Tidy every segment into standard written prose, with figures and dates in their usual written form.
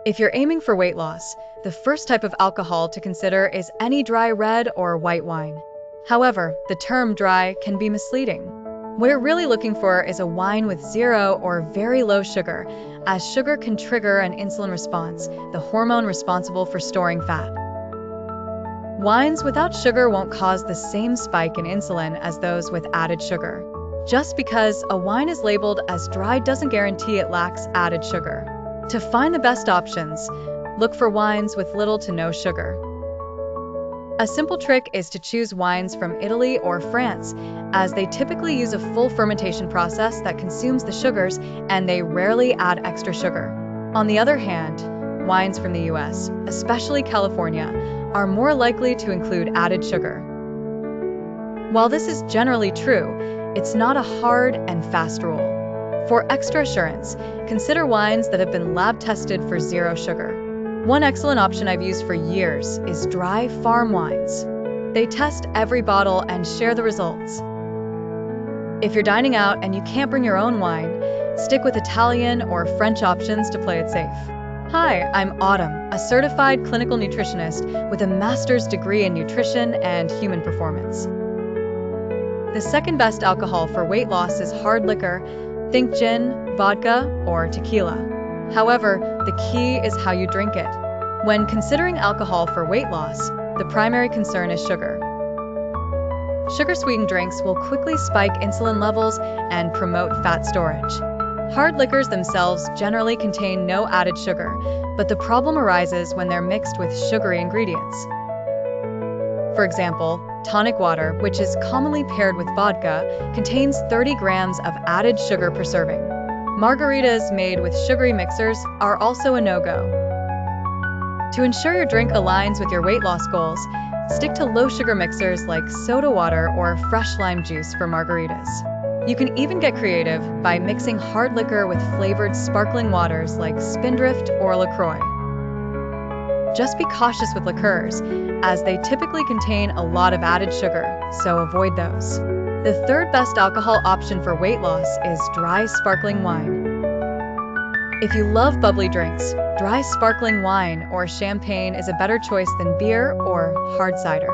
If you're aiming for weight loss, the first type of alcohol to consider is any dry red or white wine. However, the term dry can be misleading. What you're really looking for is a wine with zero or very low sugar, as sugar can trigger an insulin response, the hormone responsible for storing fat. Wines without sugar won't cause the same spike in insulin as those with added sugar. Just because a wine is labeled as dry doesn't guarantee it lacks added sugar. To find the best options, look for wines with little to no sugar. A simple trick is to choose wines from Italy or France, as they typically use a full fermentation process that consumes the sugars and they rarely add extra sugar. On the other hand, wines from the US, especially California, are more likely to include added sugar. While this is generally true, it's not a hard and fast rule. For extra assurance, consider wines that have been lab tested for zero sugar. One excellent option I've used for years is dry farm wines. They test every bottle and share the results. If you're dining out and you can't bring your own wine, stick with Italian or French options to play it safe. Hi, I'm Autumn, a certified clinical nutritionist with a master's degree in nutrition and human performance. The second best alcohol for weight loss is hard liquor. Think gin, vodka, or tequila. However, the key is how you drink it. When considering alcohol for weight loss, the primary concern is sugar. Sugar-sweetened drinks will quickly spike insulin levels and promote fat storage. Hard liquors themselves generally contain no added sugar, but the problem arises when they're mixed with sugary ingredients. For example, tonic water, which is commonly paired with vodka, contains 30 grams of added sugar per serving. Margaritas made with sugary mixers are also a no-go. To ensure your drink aligns with your weight loss goals, stick to low-sugar mixers like soda water or fresh lime juice for margaritas. You can even get creative by mixing hard liquor with flavored sparkling waters like Spindrift or LaCroix. Just be cautious with liqueurs, as they typically contain a lot of added sugar, so avoid those. The third best alcohol option for weight loss is dry sparkling wine. If you love bubbly drinks, dry sparkling wine or champagne is a better choice than beer or hard cider.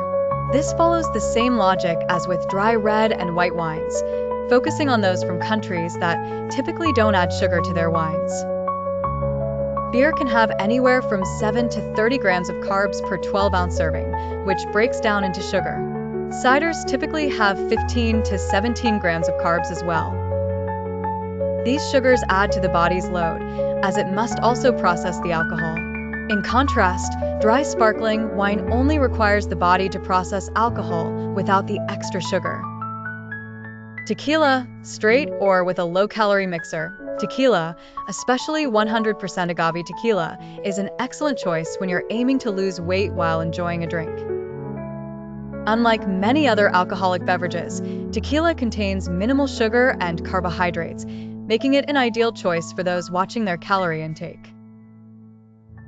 This follows the same logic as with dry red and white wines, focusing on those from countries that typically don't add sugar to their wines. Beer can have anywhere from 7 to 30 grams of carbs per 12-ounce serving, which breaks down into sugar. Ciders typically have 15 to 17 grams of carbs as well. These sugars add to the body's load, as it must also process the alcohol. In contrast, dry sparkling wine only requires the body to process alcohol without the extra sugar. Tequila, straight or with a low-calorie mixer. Tequila, especially 100% agave tequila, is an excellent choice when you're aiming to lose weight while enjoying a drink. Unlike many other alcoholic beverages, tequila contains minimal sugar and carbohydrates, making it an ideal choice for those watching their calorie intake.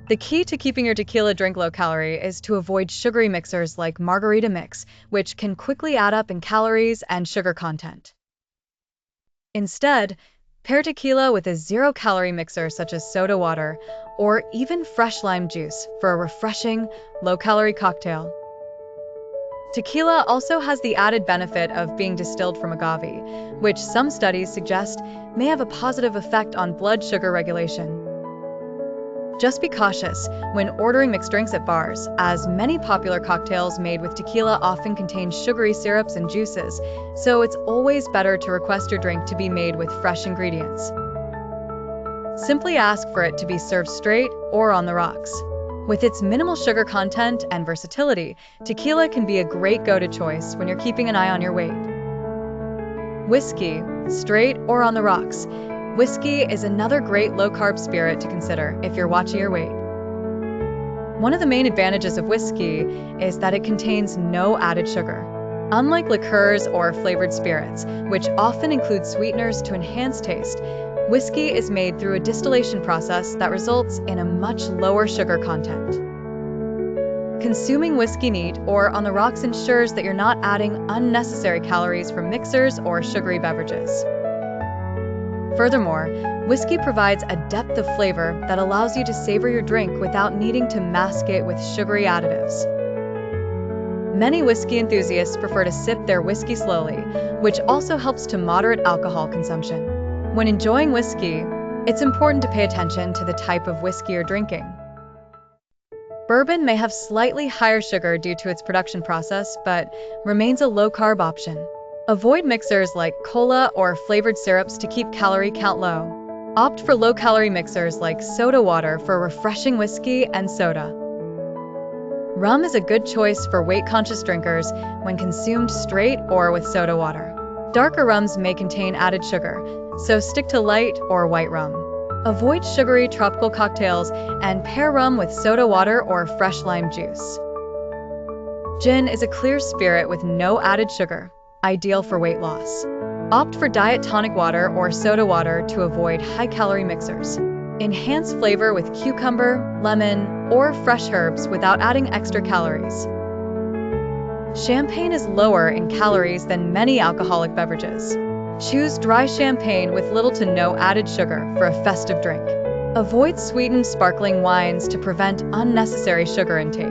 The key to keeping your tequila drink low-calorie is to avoid sugary mixers like margarita mix, which can quickly add up in calories and sugar content. Instead, pair tequila with a zero-calorie mixer such as soda water or even fresh lime juice for a refreshing, low-calorie cocktail. Tequila also has the added benefit of being distilled from agave, which some studies suggest may have a positive effect on blood sugar regulation. Just be cautious when ordering mixed drinks at bars, as many popular cocktails made with tequila often contain sugary syrups and juices, so it's always better to request your drink to be made with fresh ingredients. Simply ask for it to be served straight or on the rocks. With its minimal sugar content and versatility, tequila can be a great go-to choice when you're keeping an eye on your weight. Whiskey, straight or on the rocks. Whiskey is another great low-carb spirit to consider if you're watching your weight. One of the main advantages of whiskey is that it contains no added sugar. Unlike liqueurs or flavored spirits, which often include sweeteners to enhance taste, whiskey is made through a distillation process that results in a much lower sugar content. Consuming whiskey neat or on the rocks ensures that you're not adding unnecessary calories from mixers or sugary beverages. Furthermore, Whiskey provides a depth of flavor that allows you to savor your drink without needing to mask it with sugary additives. Many whiskey enthusiasts prefer to sip their whiskey slowly, which also helps to moderate alcohol consumption. When enjoying whiskey, it's important to pay attention to the type of whiskey you're drinking. Bourbon may have slightly higher sugar due to its production process, but remains a low-carb option. Avoid mixers like cola or flavored syrups to keep calorie count low. Opt for low-calorie mixers like soda water for refreshing whiskey and soda. Rum is a good choice for weight-conscious drinkers when consumed straight or with soda water. Darker rums may contain added sugar, so stick to light or white rum. Avoid sugary tropical cocktails and pair rum with soda water or fresh lime juice. Gin is a clear spirit with no added sugar, ideal for weight loss. Opt for diet tonic water or soda water to avoid high-calorie mixers. Enhance flavor with cucumber, lemon, or fresh herbs without adding extra calories. Champagne is lower in calories than many alcoholic beverages. Choose dry champagne with little to no added sugar for a festive drink. Avoid sweetened sparkling wines to prevent unnecessary sugar intake.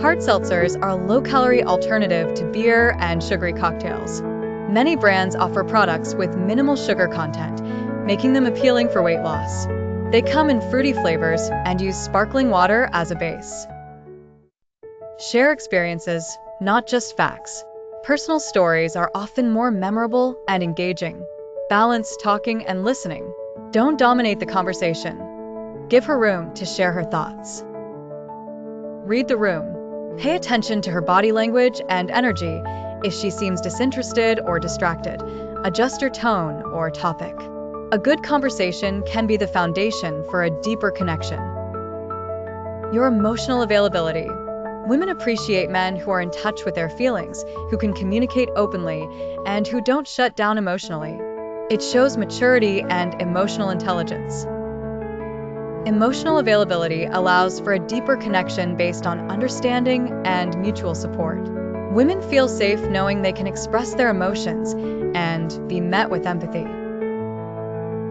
Hard seltzers are a low-calorie alternative to beer and sugary cocktails. Many brands offer products with minimal sugar content, making them appealing for weight loss. They come in fruity flavors and use sparkling water as a base. Share experiences, not just facts. Personal stories are often more memorable and engaging. Balance talking and listening. Don't dominate the conversation. Give her room to share her thoughts. Read the room. Pay attention to her body language and energy. If she seems disinterested or distracted, adjust your tone or topic. A good conversation can be the foundation for a deeper connection. Your emotional availability. Women appreciate men who are in touch with their feelings, who can communicate openly, and who don't shut down emotionally. It shows maturity and emotional intelligence. Emotional availability allows for a deeper connection based on understanding and mutual support. Women feel safe knowing they can express their emotions and be met with empathy.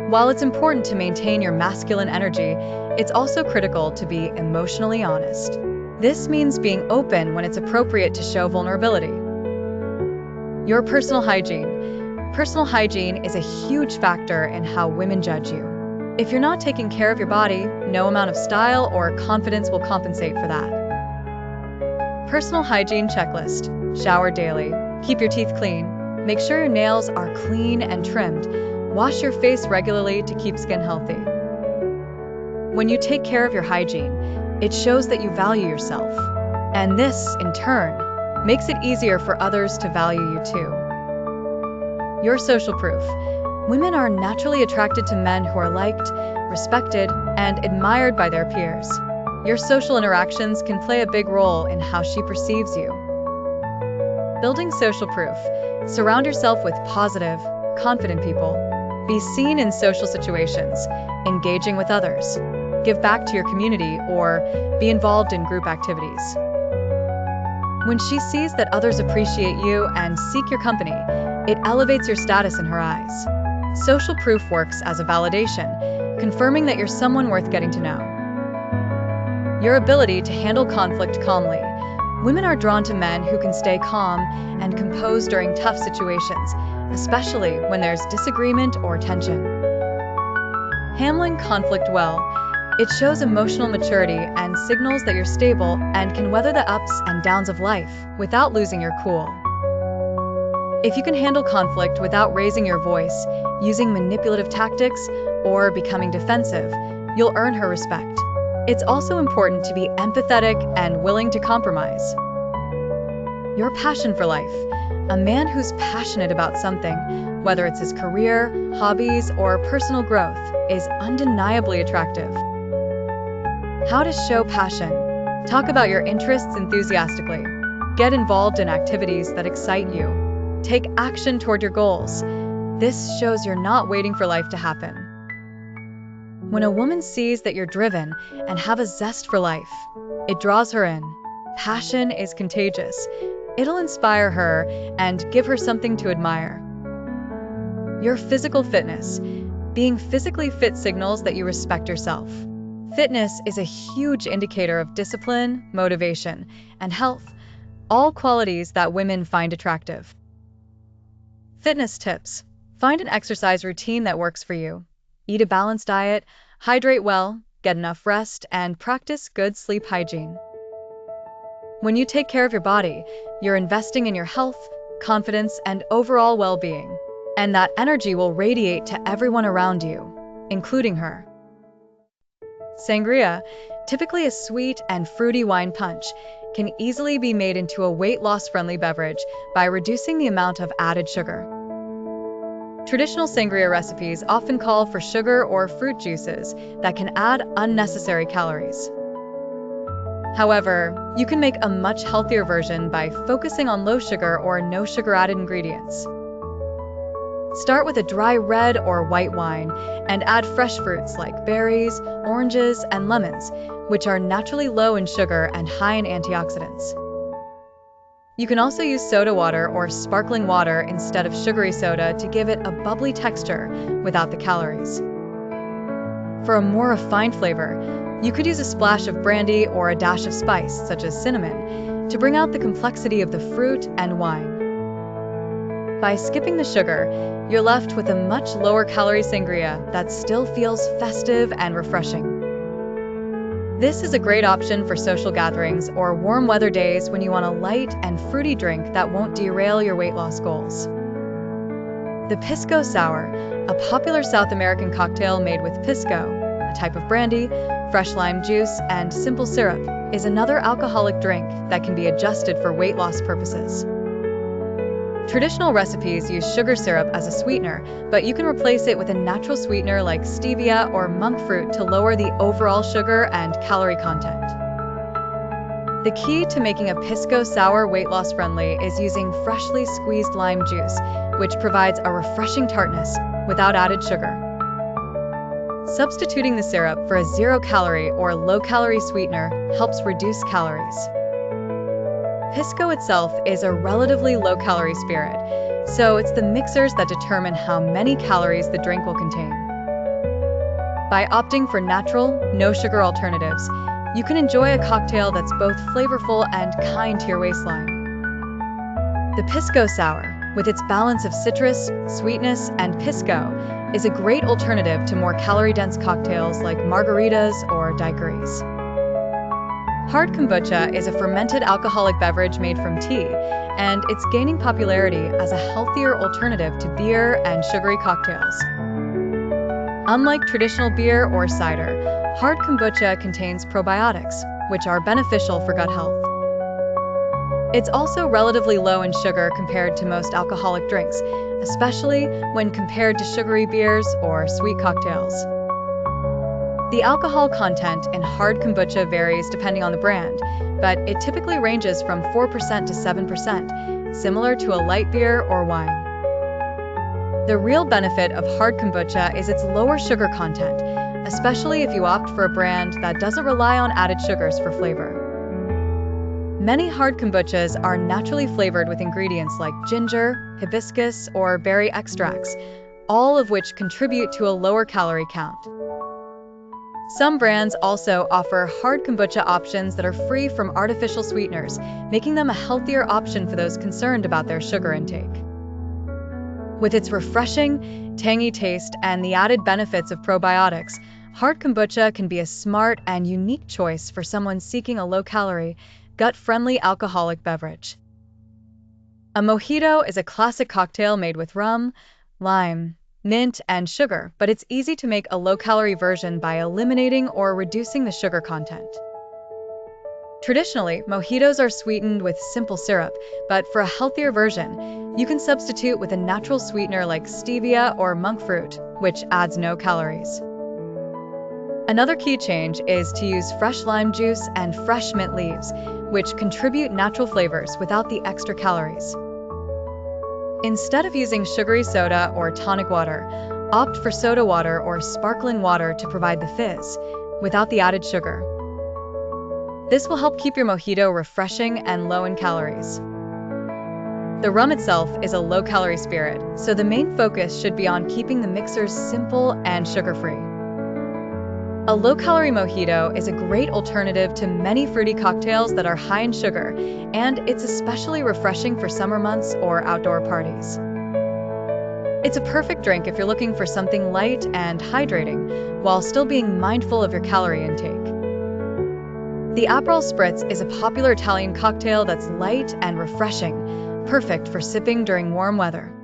While it's important to maintain your masculine energy, it's also critical to be emotionally honest. This means being open when it's appropriate to show vulnerability. Your personal hygiene. Personal hygiene is a huge factor in how women judge you. If you're not taking care of your body, no amount of style or confidence will compensate for that. Personal hygiene checklist. Shower daily. Keep your teeth clean. Make sure your nails are clean and trimmed. Wash your face regularly to keep skin healthy. When you take care of your hygiene, it shows that you value yourself. And this, in turn, makes it easier for others to value you too. Your social proof. Women are naturally attracted to men who are liked, respected, and admired by their peers. Your social interactions can play a big role in how she perceives you. Building social proof. Surround yourself with positive, confident people. Be seen in social situations, engaging with others. Give back to your community or be involved in group activities. When she sees that others appreciate you and seek your company, it elevates your status in her eyes. Social proof works as a validation, confirming that you're someone worth getting to know. Your ability to handle conflict calmly. Women are drawn to men who can stay calm and composed during tough situations, especially when there's disagreement or tension. Handling conflict well. It shows emotional maturity and signals that you're stable and can weather the ups and downs of life without losing your cool. If you can handle conflict without raising your voice, using manipulative tactics, or becoming defensive, you'll earn her respect. It's also important to be empathetic and willing to compromise. Your passion for life. A man who's passionate about something, whether it's his career, hobbies, or personal growth, is undeniably attractive. How to show passion. Talk about your interests enthusiastically. Get involved in activities that excite you. Take action toward your goals. This shows you're not waiting for life to happen. When a woman sees that you're driven and have a zest for life, it draws her in. Passion is contagious. It'll inspire her and give her something to admire. Your physical fitness. Being physically fit signals that you respect yourself. Fitness is a huge indicator of discipline, motivation, and health, all qualities that women find attractive. Fitness tips. Find an exercise routine that works for you. Eat a balanced diet, hydrate well, get enough rest, and practice good sleep hygiene. When you take care of your body, you're investing in your health, confidence, and overall well-being. And that energy will radiate to everyone around you, including her. Sangria, typically a sweet and fruity wine punch, can easily be made into a weight loss-friendly beverage by reducing the amount of added sugar. Traditional sangria recipes often call for sugar or fruit juices that can add unnecessary calories. However, you can make a much healthier version by focusing on low sugar or no sugar added ingredients. Start with a dry red or white wine and add fresh fruits like berries, oranges, and lemons, which are naturally low in sugar and high in antioxidants. You can also use soda water or sparkling water instead of sugary soda to give it a bubbly texture without the calories. For a more refined flavor, you could use a splash of brandy or a dash of spice, such as cinnamon, to bring out the complexity of the fruit and wine. By skipping the sugar, you're left with a much lower calorie sangria that still feels festive and refreshing. This is a great option for social gatherings or warm weather days when you want a light and fruity drink that won't derail your weight loss goals. The Pisco Sour, a popular South American cocktail made with pisco, a type of brandy, fresh lime juice, and simple syrup, is another alcoholic drink that can be adjusted for weight loss purposes. Traditional recipes use sugar syrup as a sweetener, but you can replace it with a natural sweetener like stevia or monk fruit to lower the overall sugar and calorie content. The key to making a Pisco Sour weight loss friendly is using freshly squeezed lime juice, which provides a refreshing tartness without added sugar. Substituting the syrup for a zero-calorie or low-calorie sweetener helps reduce calories. Pisco itself is a relatively low-calorie spirit, so it's the mixers that determine how many calories the drink will contain. By opting for natural, no-sugar alternatives, you can enjoy a cocktail that's both flavorful and kind to your waistline. The Pisco Sour, with its balance of citrus, sweetness, and pisco, is a great alternative to more calorie-dense cocktails like margaritas or daiquiris. Hard kombucha is a fermented alcoholic beverage made from tea, and it's gaining popularity as a healthier alternative to beer and sugary cocktails. Unlike traditional beer or cider, hard kombucha contains probiotics, which are beneficial for gut health. It's also relatively low in sugar compared to most alcoholic drinks, especially when compared to sugary beers or sweet cocktails. The alcohol content in hard kombucha varies depending on the brand, but it typically ranges from 4% to 7%, similar to a light beer or wine. The real benefit of hard kombucha is its lower sugar content, especially if you opt for a brand that doesn't rely on added sugars for flavor. Many hard kombuchas are naturally flavored with ingredients like ginger, hibiscus, or berry extracts, all of which contribute to a lower calorie count. Some brands also offer hard kombucha options that are free from artificial sweeteners, making them a healthier option for those concerned about their sugar intake. With its refreshing, tangy taste and the added benefits of probiotics, hard kombucha can be a smart and unique choice for someone seeking a low-calorie, gut-friendly alcoholic beverage. A mojito is a classic cocktail made with rum, lime, mint, and sugar, but it's easy to make a low-calorie version by eliminating or reducing the sugar content. Traditionally, mojitos are sweetened with simple syrup, but for a healthier version, you can substitute with a natural sweetener like stevia or monk fruit, which adds no calories. Another key change is to use fresh lime juice and fresh mint leaves, which contribute natural flavors without the extra calories. Instead of using sugary soda or tonic water, opt for soda water or sparkling water to provide the fizz, without the added sugar. This will help keep your mojito refreshing and low in calories. The rum itself is a low-calorie spirit, so the main focus should be on keeping the mixers simple and sugar-free. A low-calorie mojito is a great alternative to many fruity cocktails that are high in sugar, and it's especially refreshing for summer months or outdoor parties. It's a perfect drink if you're looking for something light and hydrating, while still being mindful of your calorie intake. The Aperol Spritz is a popular Italian cocktail that's light and refreshing, perfect for sipping during warm weather.